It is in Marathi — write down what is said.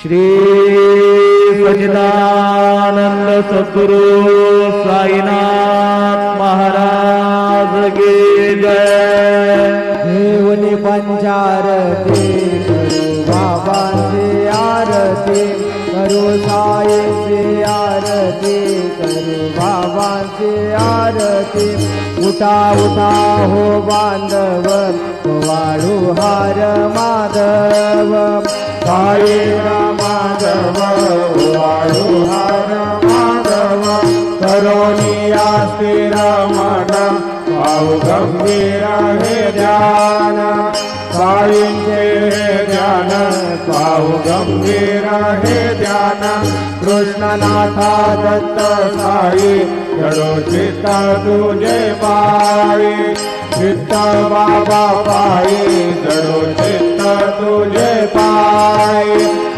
श्री सच्चिदानंद सद्गुरु साईनाथ महाराज की जय। देवनी पंचारती करू बाबांची आरती करू साईची आरती करू बाबांची आरती। उठा उठा हो बांधव वाळू हार माधव साई माधव वाळू हार माधव करोनिया स्थिर मन पाहु गंभीर हे ध्यान साईंचे ध्यान पाहु गंभीर हे ध्यान कृष्णनाथा दत्त साई जडो चित्त तुझे पायी चित्त बाबा पायी जडो चित्त तुझे पायी